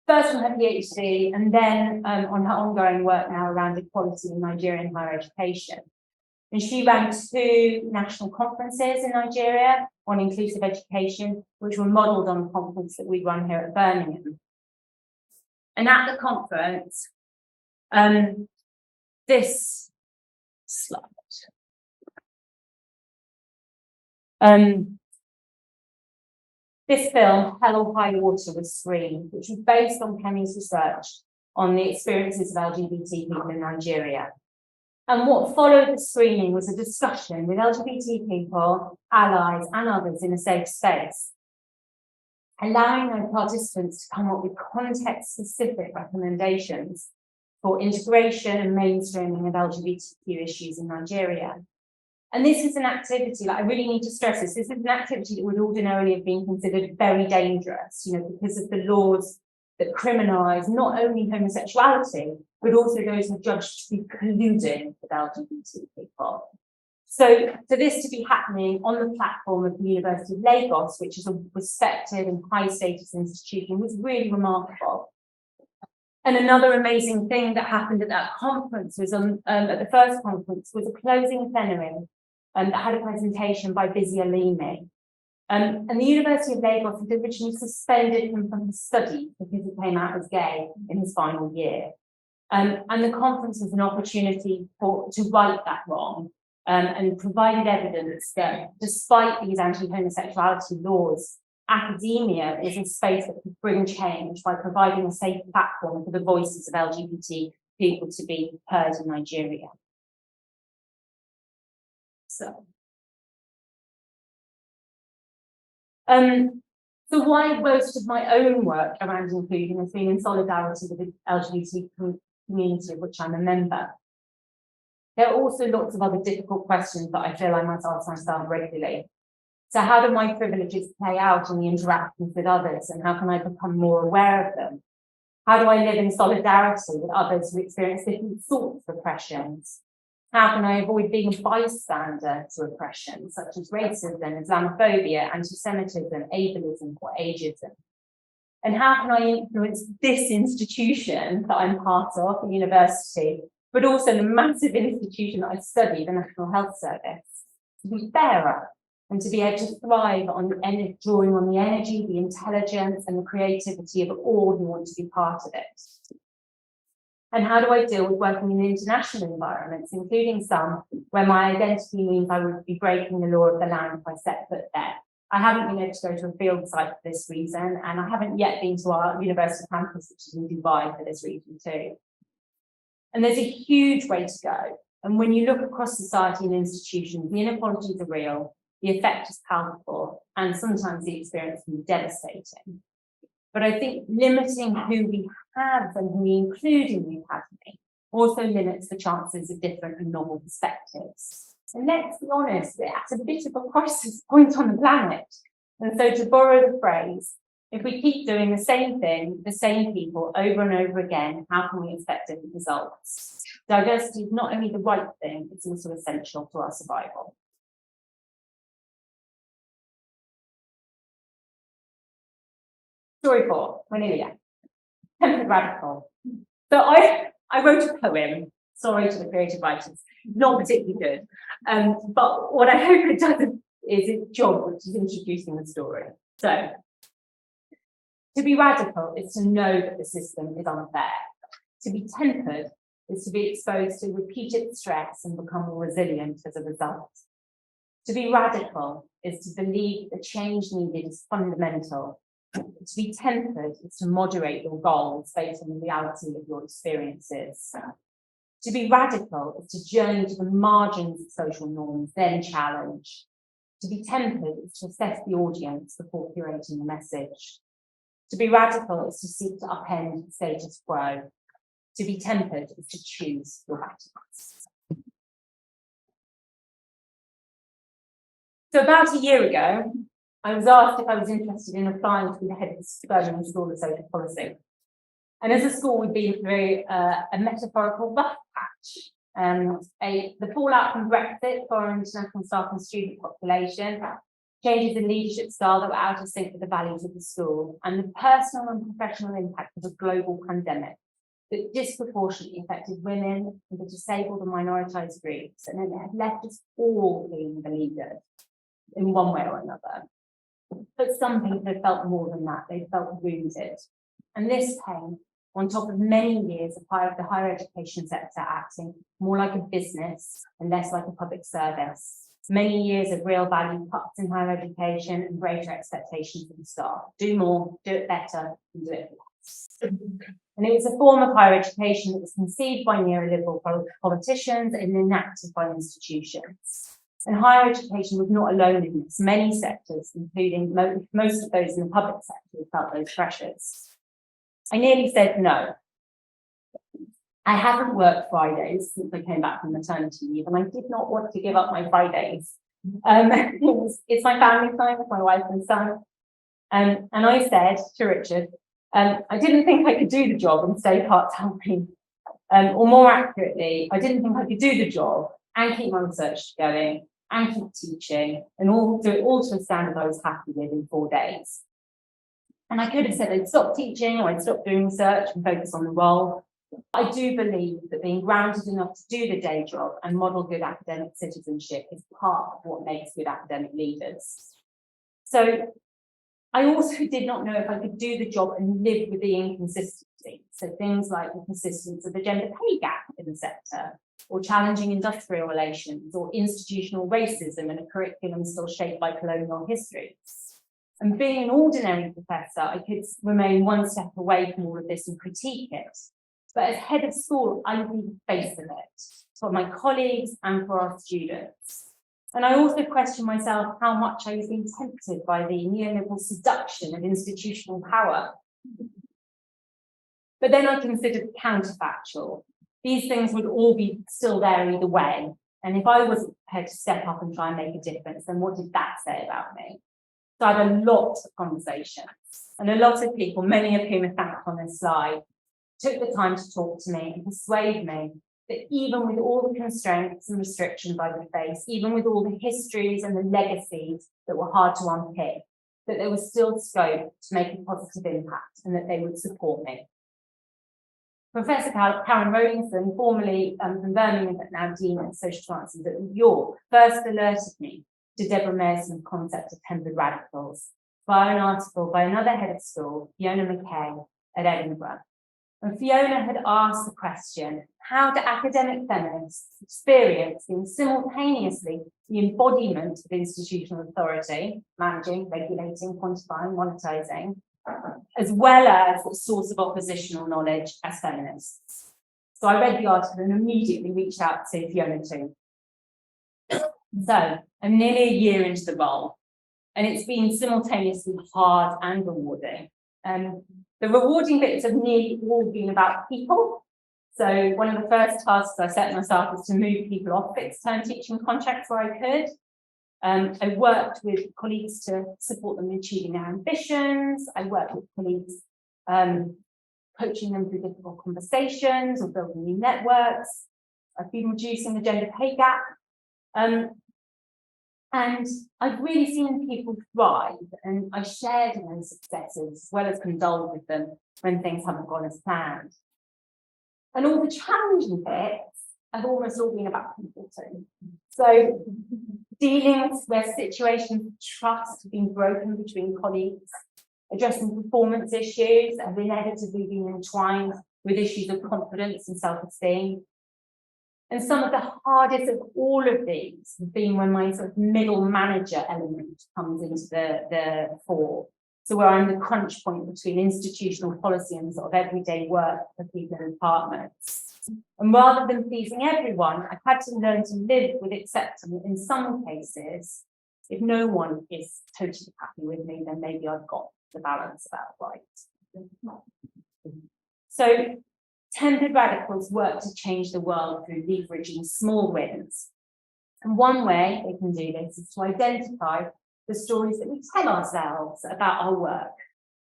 First on her PhD, and then on her ongoing work now around equality in Nigerian higher education. And she ran 2 national conferences in Nigeria on inclusive education, which were modelled on a conference that we run here at Birmingham. And at the conference, this slide. This film, Hell or High Water, was screened, which was based on Kemi's research on the experiences of LGBT people in Nigeria. And what followed the screening was a discussion with LGBT people, allies, and others in a safe space, allowing our participants to come up with context-specific recommendations for integration and mainstreaming of LGBTQ issues in Nigeria. And this is an activity, like I really need to stress this is an activity that would ordinarily have been considered very dangerous, because of the laws that criminalise not only homosexuality, but also those who are judged to be colluding with LGBT people. So for this to be happening on the platform of the University of Lagos, which is a respected and high status institution, was really remarkable. And another amazing thing that happened at that conference was at the first conference was a closing plenary that had a presentation by Busy Alimi. And the University of Lagos had originally suspended him from his studies because he came out as gay in his final year. And the conference was an opportunity to right that wrong and provided evidence that despite these anti-homosexuality laws, academia is a space that could bring change by providing a safe platform for the voices of LGBT people to be heard in Nigeria. So why most of my own work around inclusion has been in solidarity with the LGBT community of which I'm a member. There are also lots of other difficult questions that I feel I must ask myself regularly. So how do my privileges play out in the interactions with others, and how can I become more aware of them? How do I live in solidarity with others who experience different sorts of oppressions? How can I avoid being a bystander to oppression, such as racism, Islamophobia, anti-Semitism, ableism, or ageism? And how can I influence this institution that I'm part of, the university, but also the massive institution that I study, the National Health Service, to be fairer and to be able to thrive on drawing on the energy, the intelligence, and the creativity of all who want to be part of it? And how do I deal with working in international environments, including some where my identity means I would be breaking the law of the land if I set foot there? I haven't been able to go to a field site for this reason, and I haven't yet been to our university campus, which is in Dubai, for this reason too. And there's a huge way to go. And when you look across society and institutions, the inequalities are real, the effect is powerful, and sometimes the experience can be devastating. But I think limiting who we have and who we include in the academy also limits the chances of different and novel perspectives. And let's be honest, we're at a bit of a crisis point on the planet. And so to borrow the phrase, if we keep doing the same thing, the same people over and over again, how can we expect different results? Diversity is not only the right thing, it's also essential to our survival. Story 4, Cornelia, Tempered Radical. So I wrote a poem, sorry to the creative writers, not particularly good, but what I hope it does is its job, which is introducing the story. So, to be radical is to know that the system is unfair. To be tempered is to be exposed to repeated stress and become more resilient as a result. To be radical is to believe the change needed is fundamental. To be tempered is to moderate your goals based on the reality of your experiences. To be radical is to journey to the margins of social norms, then challenge. To be tempered is to assess the audience before curating the message. To be radical is to seek to upend the status quo. To be tempered is to choose your battles. So about a year ago, I was asked if I was interested in applying to be the head of the Birmingham School of Social Policy. And as a school, we've been through a metaphorical rough patch. The fallout from Brexit for our international staff and student population, changes in leadership style that were out of sync with the values of the school, and the personal and professional impact of a global pandemic that disproportionately affected women and the disabled and minoritized groups, and it had left us all being beleaguered in one way or another. But some people have felt more than that. They felt wounded. And this came on top of many years of the higher education sector acting more like a business and less like a public service. Many years of real value cuts in higher education and greater expectations of the staff. Do more, do it better, and do it less. And it was a form of higher education that was conceived by neoliberal politicians and enacted by institutions. And higher education was not alone in this. Many sectors, including most of those in the public sector, felt those pressures. I nearly said no. I haven't worked Fridays since I came back from maternity leave, and I did not want to give up my Fridays. It's my family time with my wife and son. And I said to Richard, I didn't think I could do the job and stay part-time. Or more accurately, I didn't think I could do the job and keep my research going and keep teaching and do it all to a standard I was happy with in 4 days. And I could have said I'd stop teaching or I'd stop doing research and focus on the role. I do believe that being grounded enough to do the day job and model good academic citizenship is part of what makes good academic leaders. So I also did not know if I could do the job and live with the inconsistency. So things like the persistence of the gender pay gap in the sector, or challenging industrial relations, or institutional racism in a curriculum still shaped by colonial histories. And being an ordinary professor, I could remain one step away from all of this and critique it. But as head of school, I would be the face of it for my colleagues and for our students. And I also question myself how much I was being tempted by the neoliberal seduction of institutional power. But then I considered the counterfactual. These things would all be still there either way. And if I wasn't prepared to step up and try and make a difference, then what did that say about me? So I had a lot of conversations, and a lot of people, many of whom are thanked on this slide, took the time to talk to me and persuade me that even with all the constraints and restrictions I would face, even with all the histories and the legacies that were hard to unpick, that there was still scope to make a positive impact and that they would support me. Professor Karen Rowlingson, formerly from Birmingham but now Dean of Social Sciences at York, first alerted me to Deborah Mearson's concept of tempered radicals via an article by another head of school, Fiona McKay, at Edinburgh. And Fiona had asked the question, how do academic feminists experience being simultaneously the embodiment of institutional authority, managing, regulating, quantifying, monetizing, as well as the source of oppositional knowledge as feminists? So I read the article and immediately reached out to Fiona too. So I'm nearly a year into the role, and it's been simultaneously hard and rewarding. The rewarding bits have nearly all been about people. So one of the first tasks I set myself was to move people off fixed-term teaching contracts where I could. I worked with colleagues to support them in achieving their ambitions. I worked with colleagues coaching them through difficult conversations or building new networks. I've been reducing the gender pay gap. And I've really seen people thrive, and I shared in those successes as well as condoled with them when things haven't gone as planned. And all the challenging bits have almost all been about people too. So dealing where situations of trust have been broken between colleagues, addressing performance issues have inevitably been entwined with issues of confidence and self-esteem. And some of the hardest of all of these have been when my sort of middle manager element comes into the fore. So where I'm the crunch point between institutional policy and sort of everyday work for people in departments. And rather than pleasing everyone, I've had to learn to live with acceptance in some cases. If no one is totally happy with me, then maybe I've got the balance about right. So tempered radicals work to change the world through leveraging small wins. And one way they can do this is to identify the stories that we tell ourselves about our work,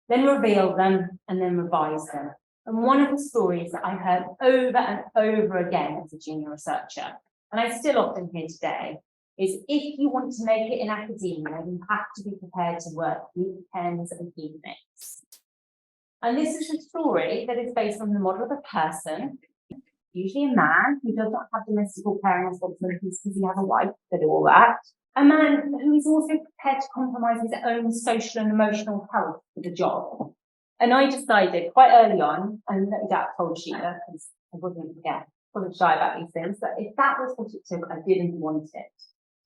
then reveal them and then revise them. And one of the stories that I heard over and over again as a junior researcher, and I still often hear today, is if you want to make it in academia, you have to be prepared to work weekends and evenings. And this is a story that is based on the model of a person, usually a man who does not have domestic or caring responsibilities because he has a wife to do all that. A man who is also prepared to compromise his own social and emotional health for the job. And I decided quite early on, and no doubt told Sheila, because I wasn't shy about these things, that if that was what it took, I didn't want it.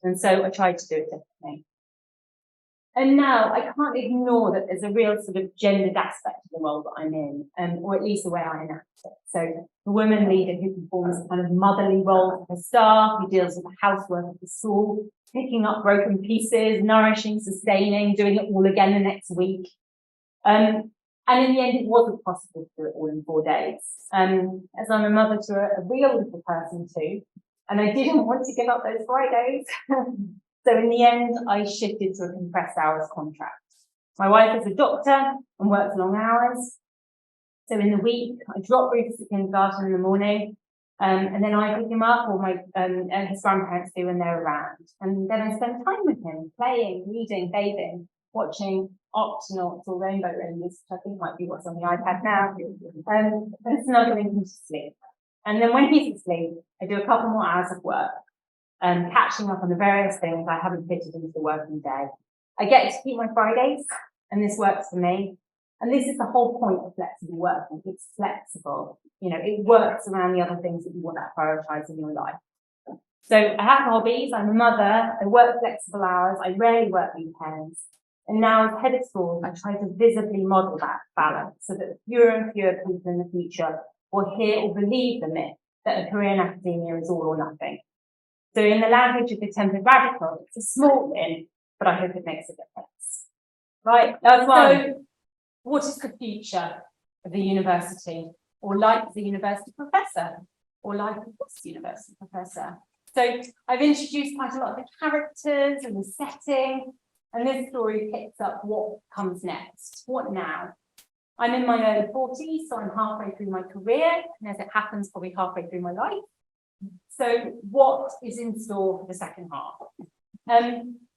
And so I tried to do it differently. And now I can't ignore that there's a real sort of gendered aspect of the role that I'm in, or at least the way I enact it. So the woman leader who performs a kind of motherly role for her staff, who deals with the housework of the school, picking up broken pieces, nourishing, sustaining, doing it all again the next week. And in the end, it wasn't possible to do it all in 4 days. As I'm a mother to a real little person too, and I didn't want to give up those Fridays. So in the end, I shifted to a compressed hours contract. My wife is a doctor and works long hours. So in the week, I drop Rufus at kindergarten in the morning, and then I pick him up, or his grandparents do when they're around. And then I spend time with him, playing, reading, bathing, watching Octonauts or Rainbow Rangers, which I think might be what's on the iPad now, and snuggling him to sleep. And then when he's asleep, I do a couple more hours of work, catching up on the various things I haven't fitted into the working day. I get to keep my Fridays, and this works for me. And this is the whole point of flexible working. It's flexible. You know, it works around the other things that you want to prioritize in your life. So I have hobbies. I'm a mother. I work flexible hours. I rarely work weekends. And now as head of school, I try to visibly model that balance so that fewer and fewer people in the future will hear or believe the myth that a career in academia is all or nothing. So in the language of the tempered radical, it's a small win, but I hope it makes a difference. Right, that's one. What is the future of the university, or life as a university professor, or life as a university professor? So I've introduced quite a lot of the characters and the setting, and this story picks up what comes next. What now? I'm in my early 40s, so I'm halfway through my career, and as it happens, probably halfway through my life. So what is in store for the second half?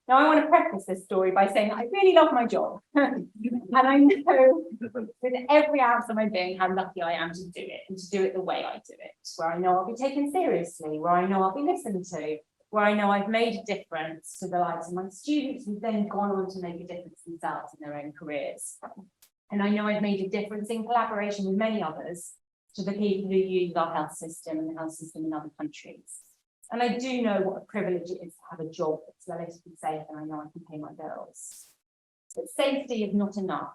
Now, I want to preface this story by saying that I really love my job. And I know with every ounce of my being how lucky I am to do it, and to do it the way I do it, where I know I'll be taken seriously, where I know I'll be listened to, where I know I've made a difference to the lives of my students who've then gone on to make a difference themselves in their own careers. And I know I've made a difference in collaboration with many others to the people who use our health system and the health system in other countries. And I do know what a privilege it is to have a job that's relatively safe, and I know I can pay my bills. But safety is not enough.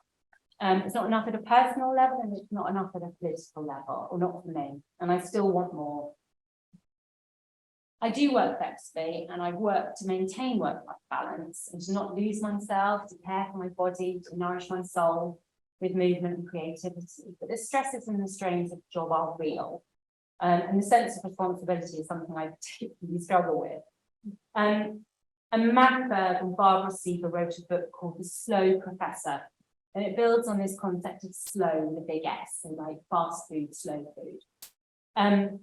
It's not enough at a personal level, and it's not enough at a political level, or not for me. And I still want more. I do work flexibly, and I work to maintain work-life balance and to not lose myself, to care for my body, to nourish my soul with movement and creativity. But the stresses and the strains of the job are real. And the sense of responsibility is something I particularly struggle with. And Matt Berg and Barbara Sieber wrote a book called The Slow Professor, and it builds on this concept of slow with a big S, so like fast food, slow food. And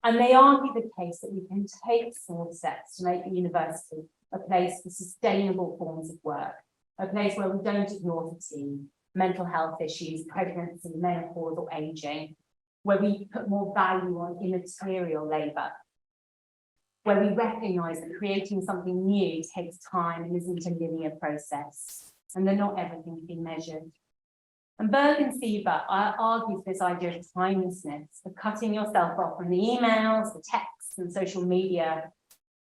they argue the case that we can take small steps to make the university a place for sustainable forms of work, a place where we don't ignore fatigue, mental health issues, pregnancy, menopause, or aging, where we put more value on immaterial labour, where we recognise that creating something new takes time and isn't a linear process, and that not everything can be measured. And Berg and Sieber argue this idea of timelessness, of cutting yourself off from the emails, the texts, and social media.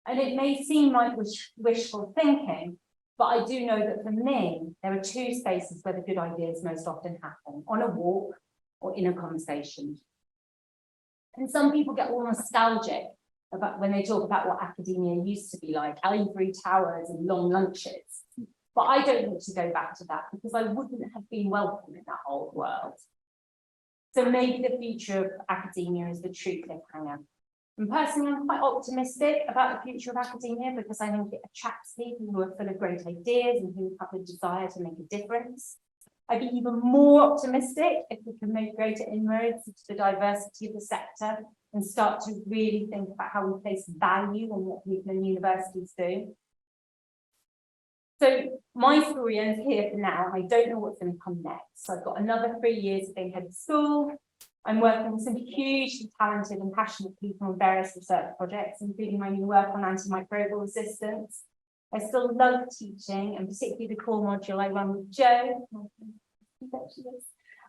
And it may seem like wishful thinking, but I do know that for me, there are two spaces where the good ideas most often happen: on a walk or in a conversation. And some people get all nostalgic about when they talk about what academia used to be like, ivory towers and long lunches. But I don't want to go back to that, because I wouldn't have been welcome in that old world. So maybe the future of academia is the true cliffhanger. And personally, I'm quite optimistic about the future of academia, because I think it attracts people who are full of great ideas and who have a desire to make a difference. I'd be even more optimistic if we can make greater inroads into the diversity of the sector and start to really think about how we place value on what people in universities do. So my story ends here for now. I don't know what's going to come next. So I've got another 3 years of being head of school. I'm working with some hugely talented and passionate people on various research projects, including my new work on antimicrobial resistance. I still love teaching, and particularly the core module I run with Jo,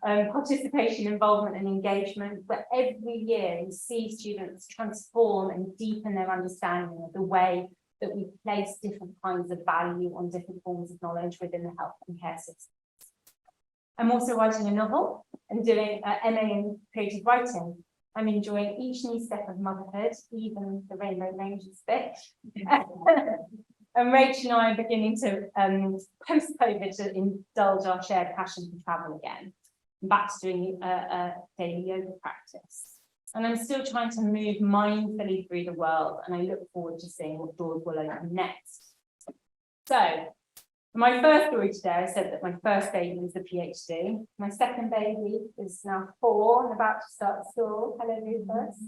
participation, involvement and engagement, where every year you see students transform and deepen their understanding of the way that we place different kinds of value on different forms of knowledge within the health and care system. I'm also writing a novel and doing an MA in creative writing. I'm enjoying each new step of motherhood, even the Rainbow Rangers bit. And Rach and I are beginning to, post-COVID, to indulge our shared passion for travel again. I'm back to doing a daily yoga practice. And I'm still trying to move mindfully through the world, and I look forward to seeing what doors will open next. So, my first story today, I said that my first baby was a PhD. My second baby is now 4 and about to start school. Hello, Rufus.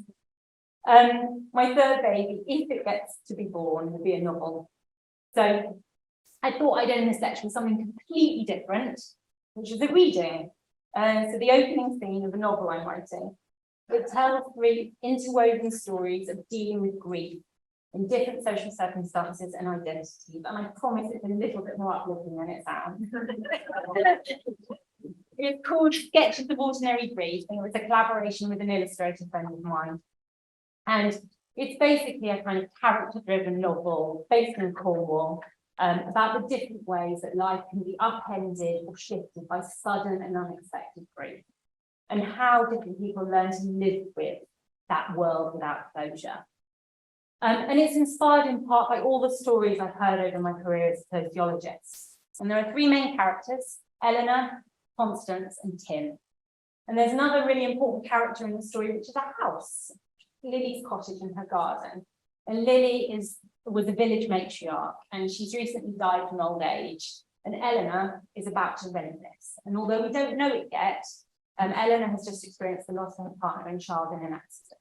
My third baby, if it gets to be born, will be a novel. So I thought I'd end this lecture with something completely different, which is a reading. So the opening scene of a novel I'm writing. It tells 3 interwoven stories of dealing with grief in different social circumstances and identities. And I promise it's a little bit more uplifting than it sounds. It's called Sketches of Ordinary Grief, and it was a collaboration with an illustrator friend of mine. And it's basically a kind of character-driven novel based in Cornwall about the different ways that life can be upended or shifted by sudden and unexpected grief, and how different people learn to live with that world without closure. And it's inspired in part by all the stories I've heard over my career as a sociologist. And there are 3 main characters: Eleanor, Constance, and Tim. And there's another really important character in the story, which is a house, Lily's cottage and her garden. And Lily was a village matriarch, and she's recently died from old age. And Eleanor is about to rent this. And although we don't know it yet, Eleanor has just experienced the loss of her partner and child in an accident.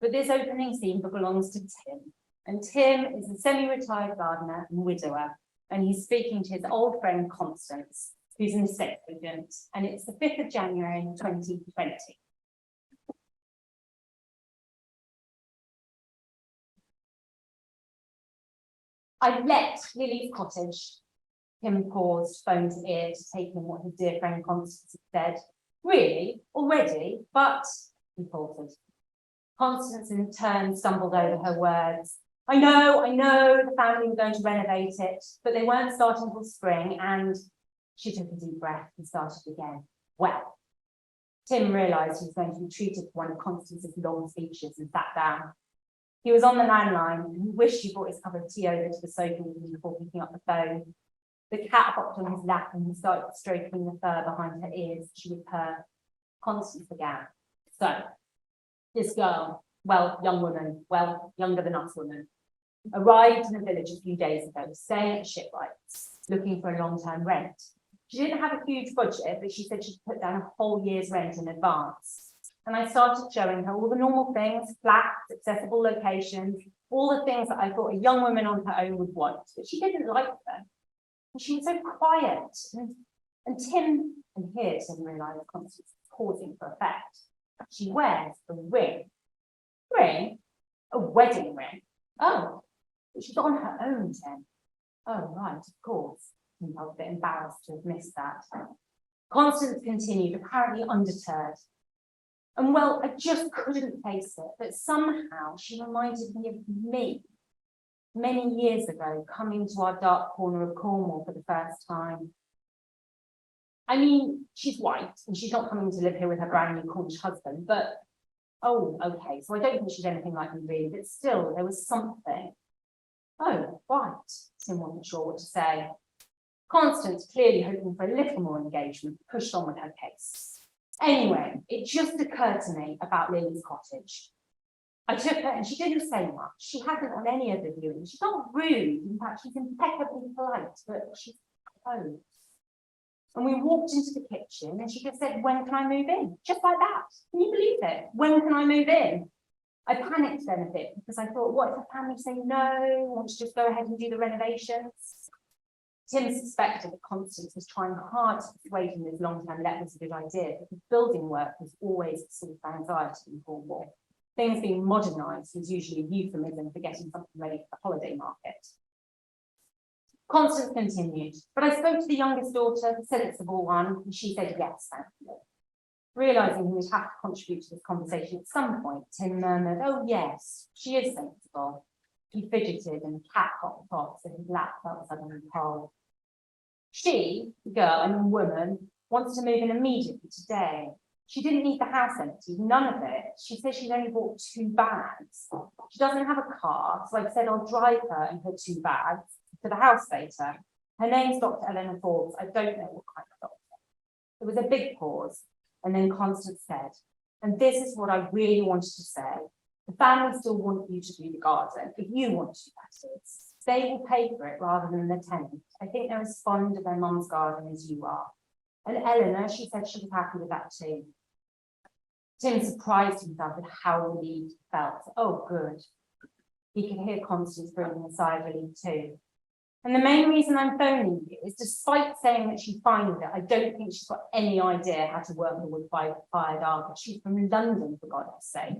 But this opening scene belongs to Tim. And Tim is a semi-retired gardener and widower. And he's speaking to his old friend Constance, who's an estate agent. And it's the 5th of January, 2020. I've left Lily's cottage. Tim paused, phone to ear, to take in what his dear friend Constance had said. Really? Already? But, he faltered. Constance in turn stumbled over her words. I know, the family were going to renovate it, but they weren't starting until spring, and she took a deep breath and started again. Well, Tim realised he was going to be treated for one of Constance's long speeches and sat down. He was on the landline, and he wished he brought his cup of tea over to the sofa with him before picking up the phone. The cat hopped on his lap and he started stroking the fur behind her ears. She would purr. Constance began. So, this girl, well, young woman, well, younger than us women, arrived in the village a few days ago, staying at shipwrights, looking for a long-term rent. She didn't have a huge budget, but she said she'd put down a whole year's rent in advance. And I started showing her all the normal things: flats, accessible locations, all the things that I thought a young woman on her own would want, but she didn't like them. And she was so quiet. And Tim, and here Tim realised Constance was pausing for effect. She wears a ring. Ring? A wedding ring. Oh, but she's on her own, Tim. Oh, right, of course. I was a bit embarrassed to have missed that. Constance continued, apparently undeterred. And well, I just couldn't face it, but somehow she reminded me of me, many years ago, coming to our dark corner of Cornwall for the first time. I mean, she's white, and she's not coming to live here with her brand new Cornish husband, but, oh, okay, so I don't think she's anything like me really, but still, there was something. Oh, right, Tim wasn't sure what to say. Constance, clearly hoping for a little more engagement, pushed on with her case. Anyway, it just occurred to me about Lily's cottage. I took her, and she didn't say much. She hasn't on any of the viewings. She's not rude. In fact, she's impeccably polite, but she's close. And we walked into the kitchen, and she just said, "When can I move in?" Just like that. Can you believe it? When can I move in? I panicked then a bit because I thought, what if the family say no, want to just go ahead and do the renovations? Tim suspected that Constance was trying hard to persuade him this long-term let was a good idea, because building work was always a source of anxiety in Cornwall. Things being modernised was usually a euphemism for getting something ready for the holiday market. Constance continued, but I spoke to the youngest daughter, the sensible one, and she said yes, thankfully. Realising he would have to contribute to this conversation at some point, Tim murmured, "Oh yes, she is sensible." He fidgeted and the cat hopped off, so his lap felt suddenly cold. She, the girl, I mean woman, wants to move in immediately today. She didn't need the house emptied, none of it. She says she's only bought 2 bags. She doesn't have a car, so I've said I'll drive her and her 2 bags to the house later. Her name's Dr. Eleanor Forbes. I don't know what kind of doctor. There was a big pause, and then Constance said, and this is what I really wanted to say, the family still want you to do the garden, if you want to do that. They will pay for it rather than the tenant. I think they're as fond of their mum's garden as you are. And Eleanor, she said she was happy with that too. Tim surprised himself with how relieved he felt. Oh, good. He could hear Constance breathing a sigh of relief too. And the main reason I'm phoning you is, despite saying that she's fine with it, I don't think she's got any idea how to work with a wood-fired arbour. She's from London, for God's sake.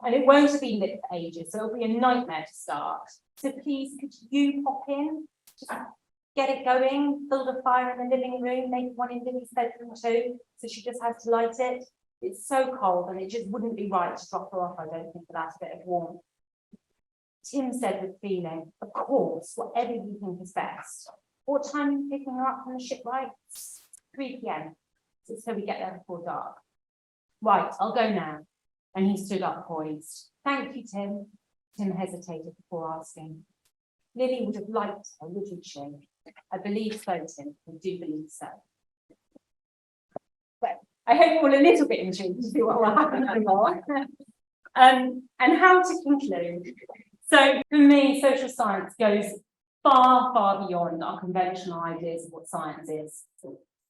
And it won't have been lit for ages, so it'll be a nightmare to start. So please, could you pop in? Just get it going, build a fire in the living room, make one in Lily's bedroom too, so she just has to light it. It's so cold and it just wouldn't be right to drop her off, I don't think, without a bit of warmth. Tim said with feeling, of course, whatever you think is best. What time are you picking her up from the shipwrights? 3 p.m. So we get there before dark. Right, I'll go now. And he stood up poised. Thank you, Tim. Tim hesitated before asking. Lily would have liked her, wouldn't she? I believe so, Tim. I do believe so. But I hope you're all a little bit intrigued to see what will happen more. And how to conclude. So for me, social science goes far, far beyond our conventional ideas of what science is.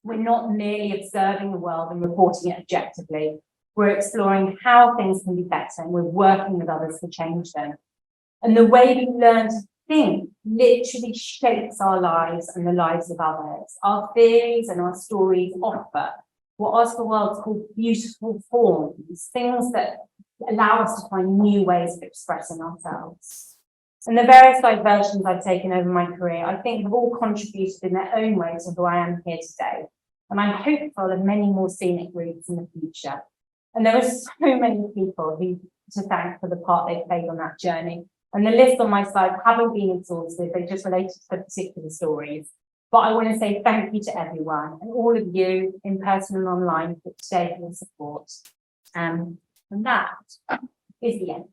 We're not merely observing the world and reporting it objectively. We're exploring how things can be better, and we're working with others to change them. And the way we learn to think literally shapes our lives and the lives of others. Our theories and our stories offer what Oscar Wilde's called beautiful forms, things that allow us to find new ways of expressing ourselves. And the various diversions I've taken over my career, I think, have all contributed in their own way to who I am here today. And I'm hopeful of many more scenic routes in the future. And there are so many people who to thank for the part they played on that journey. And the list on my slide haven't been exhaustive, they just related to the particular stories. But I want to say thank you to everyone and all of you in person and online for today for your support. And that is the end.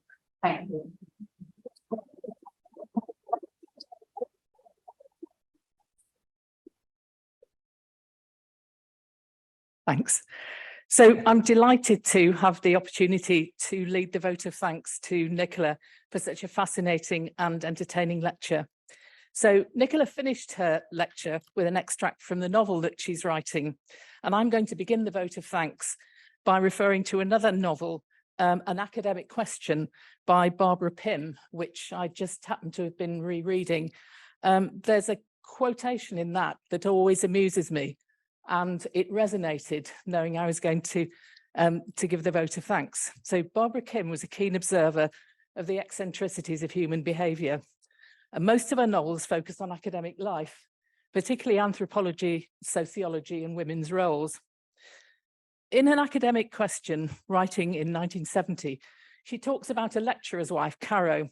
Thank you. Thanks. So I'm delighted to have the opportunity to lead the vote of thanks to Nicola for such a fascinating and entertaining lecture. So Nicola finished her lecture with an extract from the novel that she's writing, and I'm going to begin the vote of thanks by referring to another novel, An Academic Question by Barbara Pym, which I just happened to have been rereading. There's a quotation in that that always amuses me, and it resonated knowing I was going to give the vote of thanks. So Barbara Pym was a keen observer of the eccentricities of human behaviour. And most of her novels focus on academic life, particularly anthropology, sociology, and women's roles. In An Academic Question, writing in 1970, she talks about a lecturer's wife, Caro,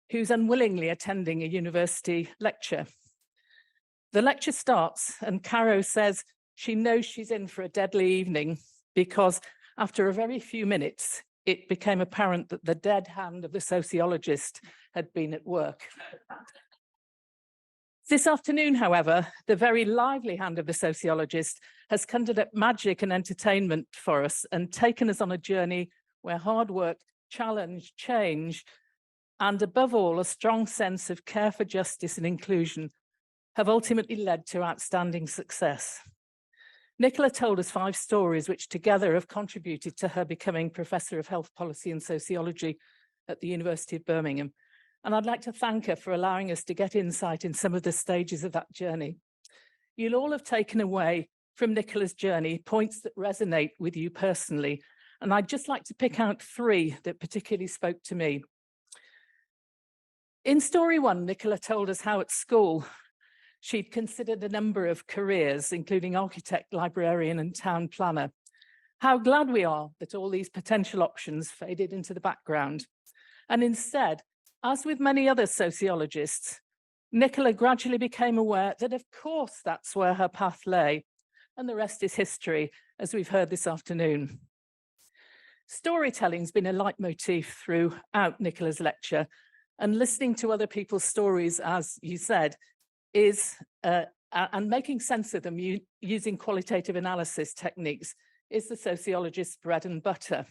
who's unwillingly attending a university lecture. The lecture starts and Caro says she knows she's in for a deadly evening because after a very few minutes, it became apparent that the dead hand of the sociologist had been at work. This afternoon, however, the very lively hand of the sociologist has conjured up magic and entertainment for us and taken us on a journey where hard work, challenge, change, and above all, a strong sense of care for justice and inclusion have ultimately led to outstanding success. Nicola told us 5 stories which together have contributed to her becoming Professor of Health Policy and Sociology at the University of Birmingham. And I'd like to thank her for allowing us to get insight in some of the stages of that journey. You'll all have taken away from Nicola's journey points that resonate with you personally. And I'd just like to pick out 3 that particularly spoke to me. In story 1, Nicola told us how at school, she'd considered a number of careers, including architect, librarian, and town planner. How glad we are that all these potential options faded into the background. And instead, as with many other sociologists, Nicola gradually became aware that, of course, that's where her path lay. And the rest is history, as we've heard this afternoon. Storytelling's been a leitmotif throughout Nicola's lecture, and listening to other people's stories, as you said, is and making sense of them using qualitative analysis techniques is the sociologist's bread and butter.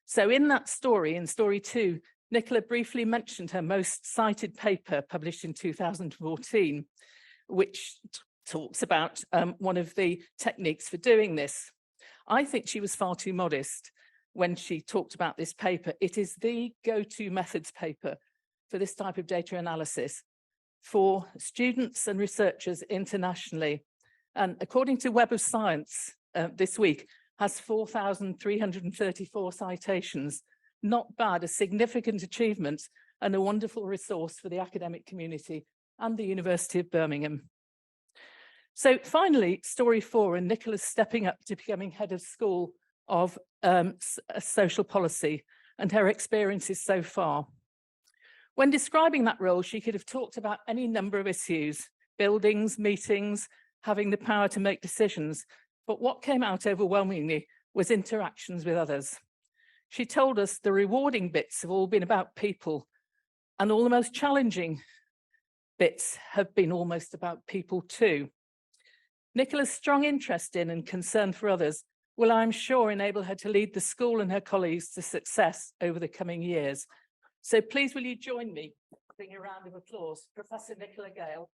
So in that story, in story 2, Nicola briefly mentioned her most cited paper published in 2014, which talks about one of the techniques for doing this. I think she was far too modest when she talked about this paper. It is the go-to methods paper for this type of data analysis for students and researchers internationally. And according to Web of Science this week, has 4,334 citations. Not bad, a significant achievement and a wonderful resource for the academic community and the University of Birmingham. So finally, story 4, and Nicola's stepping up to becoming head of school of social policy and her experiences so far. When describing that role, she could have talked about any number of issues, buildings, meetings, having the power to make decisions. But what came out overwhelmingly was interactions with others. She told us the rewarding bits have all been about people, and all the most challenging bits have been almost about people too. Nicola's strong interest in and concern for others will, I'm sure, enable her to lead the school and her colleagues to success over the coming years. So please will you join me in a round of applause, Professor Nicola Gale.